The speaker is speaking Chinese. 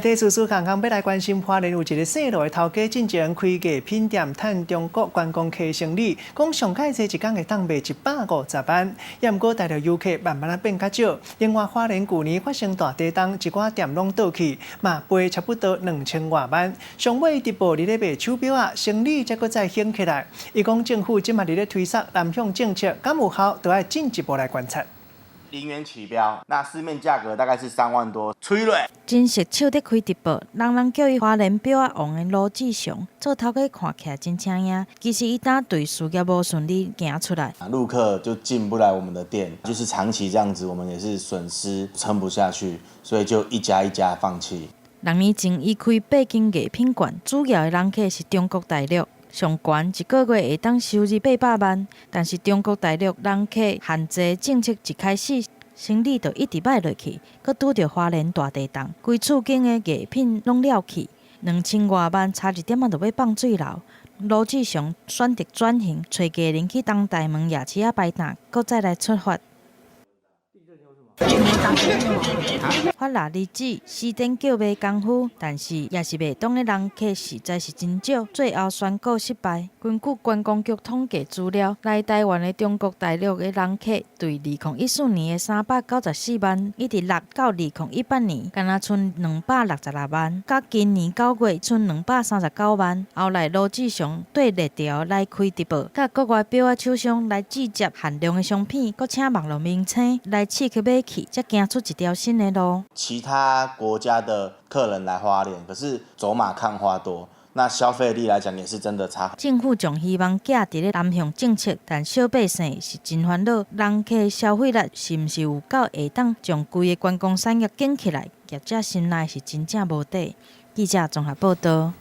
地叔叔刚刚要来关心花莲有一个姓罗的头家，进前开艺品店，趁中国观光客生理，讲上介济一天会当卖150万，也毋过大陆游客慢慢啊变较少。另外，花莲去年发生大地震，一寡店拢倒去，嘛赔差不多2000多万。上尾直报伫咧卖手表啊，生理才搁再兴起来。伊讲政府即马伫咧推动南向政策，敢有效，都要进一步来观察。 0元起标，那市面价格大概是3万多，催泪。真实手伫开直播，人叫伊花莲表仔王的罗志祥，做头家看起来真抢眼，其实伊当对事业无顺利行出来。陆客就进不来我们的店，就是长期这样子，我们也是损失撑不下去，所以就一家一家放弃。2年前，伊开8间艺品馆，主要的人客是中国大陆。 上悬一个月会当收入800万，但是中国大陆人客限制政策一开始，生理就一直歹落去，佮拄着花莲大地震，规厝间的艺品拢了去，2000多万差一点仔就要放水流。罗志祥选择转型，找家人去东大门夜市仔摆摊，佮再来出发。 发达日子，四点叫卖功夫，但是也是卖当的人客实在是真少，最后宣告失败。根据观光局统计资料，来台湾的中国大陆的人客，对2014年的394万，一直落到2018年，敢若剩266万，到今年9月剩239万。后来罗志祥对热潮来开直播，甲国外表仔厂商来制接限量的商品，佮请网络明星来刺激买去，才行出一条新的路。 其他国家的客人来花莲，可是走马看花多，那消费力来讲也是真的差。政府仲希望架伫咧南向政策，但小百姓是真烦恼，人客消费力是毋是有够会当将规个观光产业建起来？业者心内是真正无底。记者综合报道。